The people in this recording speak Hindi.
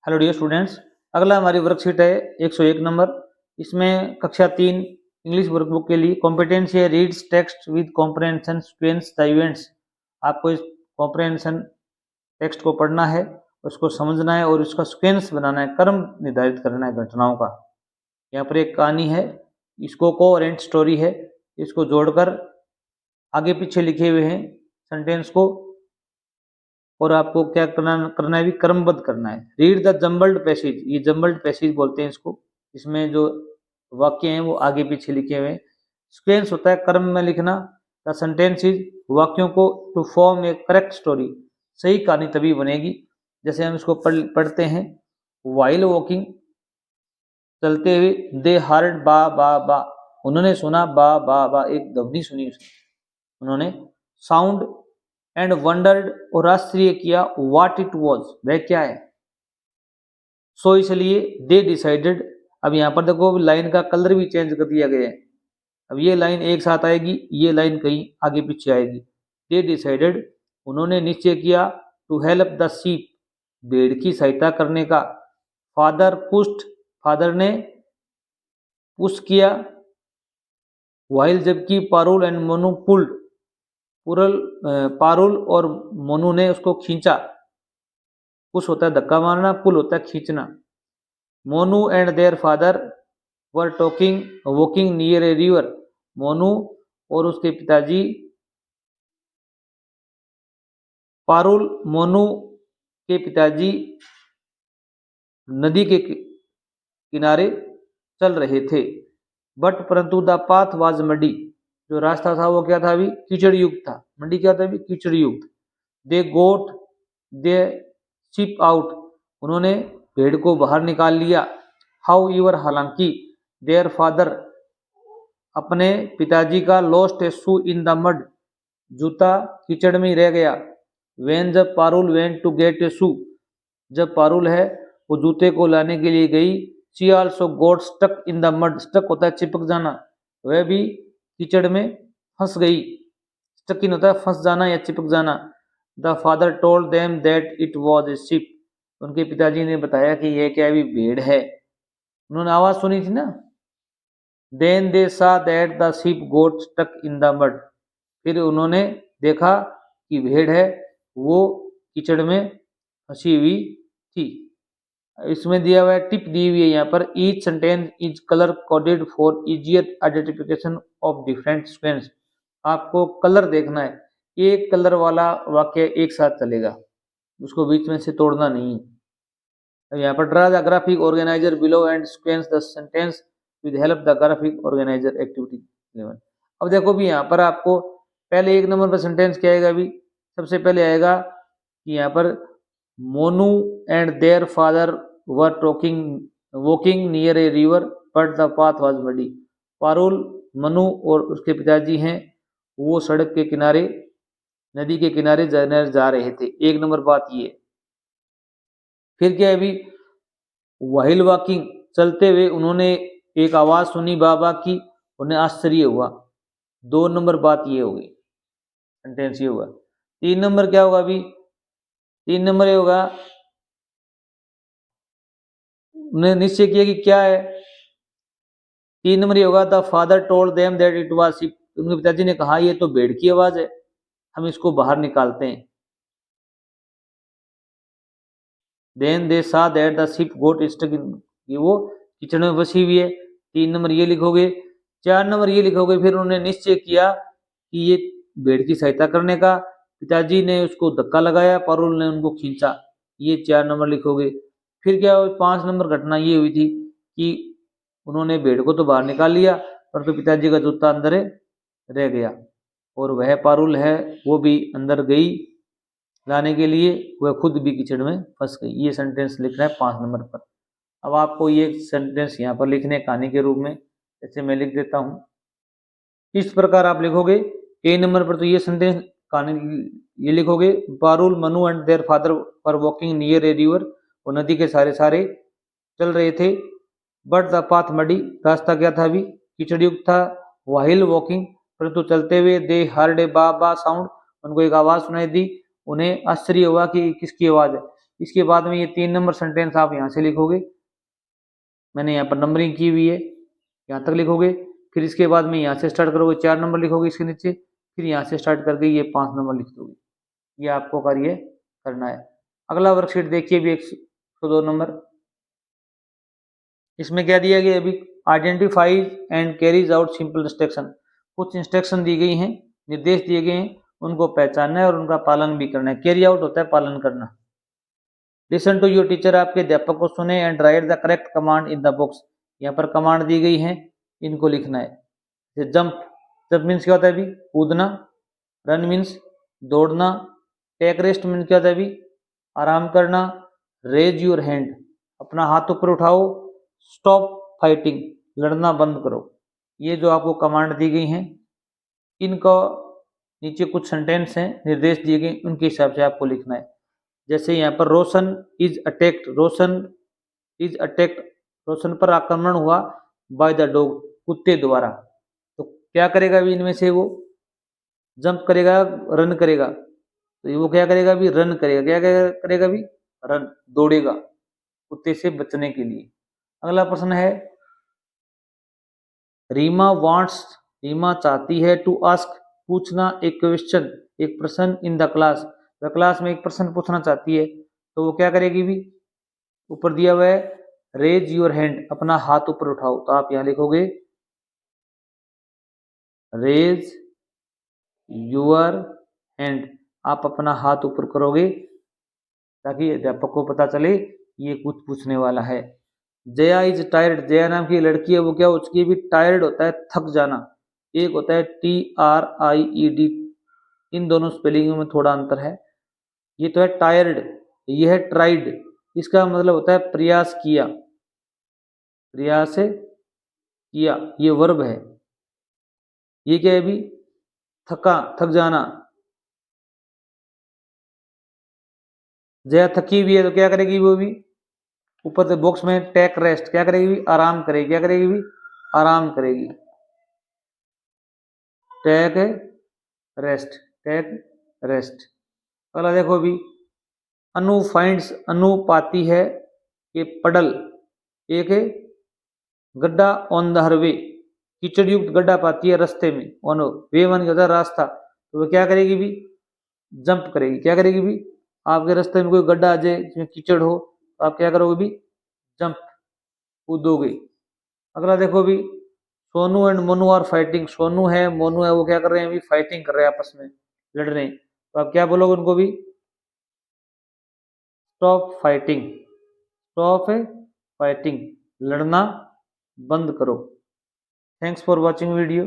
हेलो डियर स्टूडेंट्स, अगला हमारी वर्कशीट है 101 नंबर। इसमें कक्षा 3 इंग्लिश वर्कबुक के लिए कॉम्पिटेंसी है reads text with comprehension sequence the events. आपको इस कॉम्प्रहेंशन टेक्स्ट को पढ़ना है, उसको समझना है और उसका सीक्वेंस बनाना है, क्रम निर्धारित करना है घटनाओं का। यहाँ पर एक कहानी है, इसको कोहेरेंट स्टोरी है, इसको जोड़कर आगे पीछे लिखे हुए हैं सेंटेंस को और आपको क्या करना है भी क्रमबद्ध करना है। रीड द जम्बल्ड पैसेज, ये जम्बल्ड पैसेज बोलते हैं इसको, इसमें जो वाक्य हैं वो आगे पीछे लिखे हुए हैं। सीक्वेंस होता है क्रम में लिखना। द सेंटेंसेज, वाक्यों को to form a correct story, सही कहानी तभी बनेगी। जैसे हम इसको पढ़ते हैं, वाइल वॉकिंग, चलते हुए, दे हर्ड बा बा बा, उन्होंने सुना बा बा बा, एक ध्वनि सुनी उन्होंने। साउंड एंड वंडर्ड, और आश्चर्य किया, व्हाट इट वाज, वह क्या है। सो इसलिए दे डिसाइडेड, अब यहाँ पर देखो लाइन का कलर भी चेंज कर दिया गया है। अब ये लाइन एक साथ आएगी, ये लाइन कहीं आगे पीछे आएगी। दे डिसाइडेड, उन्होंने निश्चय किया, टू हेल्प द शीप, भेड़ की सहायता करने का। फादर पुश्ड, फादर ने पुश किया। वाइल, जबकि पारुल एंड मनु पुल्ड, पारुल और मोनू ने उसको खींचा। पुश होता है धक्का मारना, पुल होता है खींचना। Monu and their father were talking walking near a river, Monu और उसके पिताजी, पारुल मोनू के पिताजी नदी के किनारे चल रहे थे। बट परंतु द पाथ वाज मडी, जो रास्ता था वो क्या था, अभी कीचड़ युक्त था। मंडी क्या था, अभी कीचड़ युक्त। दे गोट दे शिप आउट, उन्होंने भेड़ को बाहर निकाल लिया। हाउ ईवर, हालांकि, देयर फादर, अपने पिताजी का, lost a shoe in the mud, जूता कीचड़ में रह गया। वेन, जब Parul went to get a shoe, जब पारुल है वो जूते को लाने के लिए गई। She also got stuck in the mud, stuck होता है चिपक जाना, वह भी कीचड़ में फंस गई। स्टक इन होता है फंस जाना या चिपक जाना। The father told them that it was a ship, उनके पिताजी ने बताया कि यह क्या भी भेड़ है। उन्होंने आवाज सुनी थी ना। Then they saw that the ship got stuck in the mud, फिर उन्होंने देखा कि भेड़ है वो कीचड़ में फंसी हुई थी। इसमें दिया हुआ है, टिप दी हुई है यहाँ पर, each sentence is colour coded for easier identification of different sequence. आपको कलर देखना है, एक कलर वाला वाक्य एक साथ चलेगा, उसको बीच में से तोड़ना नहीं है। अब यहाँ पर draw the graphic organiser below and sequence the sentence with help the graphic organiser activity 11। अब देखो भी यहाँ पर आपको पहले 1 नंबर पर सेंटेंस क्या आएगा, अभी सबसे पहले आएगा कि यहाँ पर Monu and their father were talking walking near a river but the path was muddy, Parul, Manu और उसके पिताजी हैं वो सड़क के किनारे, नदी के किनारे जा रहे थे। 1 नंबर बात ये। फिर क्या है अभी, वाहिल वॉकिंग, चलते हुए उन्होंने एक आवाज सुनी बाबा की, उन्हें आश्चर्य हुआ। 2 नंबर बात ये होगी, सेंटेंस ये होगा। 3 नंबर क्या होगा, अभी 3 नंबर ये होगा, उन्हें निश्चय किया कि क्या है। 3 नंबर ये होगा, the father told them that it was ship, उनके पिताजी ने कहा ये तो भेड़ की आवाज है, हम इसको बाहर निकालते हैं। Then they saw that the ship got stuck in, ये वो कीचड़ में फंसी हुई है। 3 नंबर ये लिखोगे। 4 नंबर ये लिखोगे, फिर उन्होंने निश्चय किया कि ये भेड़ की सहायता करने का, पिताजी ने उसको धक्का लगाया, पारुल ने उनको खींचा, ये 4 नंबर लिखोगे। फिर क्या 5 नंबर घटना ये हुई थी कि उन्होंने भेड़ को तो बाहर निकाल लिया, परंतु पिताजी का जूता अंदर रह गया और वह पारुल है वो भी अंदर गई लाने के लिए, वह खुद भी कीचड़ में फंस गई। ये सेंटेंस लिखना है 5 नंबर पर। अब आपको ये सेंटेंस यहाँ पर लिखने कहानी के रूप में, जैसे मैं लिख देता हूँ इस प्रकार आप लिखोगे। ए नंबर पर तो ये सेंटेंस कहानी ये लिखोगे, Parul Manu and their father were walking near a river, वो नदी के सारे चल रहे थे। बट द पाथ मडी, रास्ता क्या था, अभी कीचड़ युक्त था। वाहिल वॉकिंग, परंतु चलते हुए, दे हर्ड ए बा बा साउंड, उनको एक आवाज सुनाई दी, उन्हें आश्चर्य हुआ कि किसकी आवाज है। इसके बाद में ये 3 नंबर सेंटेंस आप यहाँ से लिखोगे, मैंने यहाँ पर नंबरिंग की हुई है, यहाँ तक लिखोगे। फिर इसके बाद में यहाँ से स्टार्ट करोगे, 4 नंबर लिखोगे इसके नीचे, फिर यहाँ से स्टार्ट करके ये 5 नंबर लिख दोगे। ये आपको कार्य करना है। अगला वर्कशीट देखिए भी 102 नंबर। इसमें क्या दिया गया अभी, identify and carries out simple instruction. कुछ इंस्ट्रक्शन दी गई हैं, निर्देश दिए गए हैं, उनको पहचानना है और उनका पालन भी करना है। कैरी आउट होता है पालन करना। लिसन टू योर टीचर, आपके अध्यापक को सुने and right the correct command in the books. यहाँ पर कमांड दी गई है, इनको लिखना है। जंप, जंप मीन्स क्या होता है अभी, कूदना। रन मीन्स दौड़ना। टेक रेस्ट मीन्स क्या होता है अभी, आराम करना। रेज योर हैंड, अपना हाथ ऊपर उठाओ। स्टॉप फाइटिंग, लड़ना बंद करो। ये जो आपको कमांड दी गई हैं, इनको नीचे कुछ सेंटेंस हैं, निर्देश दिए गए, उनके हिसाब से आपको लिखना है। जैसे यहाँ पर Roshan is attacked, Roshan is attacked, Roshan पर आक्रमण हुआ बाय द डॉग, कुत्ते द्वारा। तो क्या करेगा अभी इनमें से, वो जंप करेगा, रन करेगा। तो वो क्या करेगा अभी, रन करेगा। क्या करेगा अभी, रन, दौड़ेगा कुत्ते से बचने के लिए। अगला प्रश्न है, रीमा वांट्स, रीमा चाहती है, टू आस्क, पूछना, एक क्वेश्चन, एक प्रश्न, इन द क्लास, वह क्लास में एक प्रश्न पूछना चाहती है। तो वो क्या करेगी भी, ऊपर दिया हुआ है रेज योर हैंड, अपना हाथ ऊपर उठाओ। तो आप यहां लिखोगे रेज योर हैंड, आप अपना हाथ ऊपर करोगे ताकि अध्यापक को पता चले ये कुछ पूछने वाला है। जया इज टायर्ड, जया नाम की लड़की है, वो क्या, उसकी भी टायर्ड होता है थक जाना। एक होता है TRIED, इन दोनों स्पेलिंगों में थोड़ा अंतर है। ये तो है टायर्ड, ये है ट्राइड। इसका मतलब होता है प्रयास किया, प्रयास किया, ये वर्ब है। ये क्या है अभी, थका, थक जाना। जया थकी हुई है तो क्या करेगी वो भी, ऊपर से बॉक्स में टेक रेस्ट, क्या करेगी भी, आराम करेगी। क्या करेगी भी, आराम करेगी। Take rest, take rest. अगला देखो अभी, अनु फाइंड्स, अनु पाती है कि पडल, एक है गड्ढा, ऑन द हरवे, कीचड़ युक्त गड्ढा पाती है रास्ते में। ऑन वे वन होता है रास्ता, तो वो क्या करेगी भी, जंप करेगी। क्या करेगी भी, आपके रास्ते में कोई गड्ढा आ जाए जिसमें कीचड़ हो, तो आप क्या करोगे भी, जंप, कूदोगे। अगला देखो भी, Sonu and Monu are fighting, Sonu है, मोनू है, वो क्या कर रहे हैं अभी, फाइटिंग कर रहे हैं, आपस में लड़ रहे हैं। तो आप क्या बोलोगे उनको भी, स्टॉप फाइटिंग, स्टॉप फाइटिंग, लड़ना बंद करो। Thanks for watching video.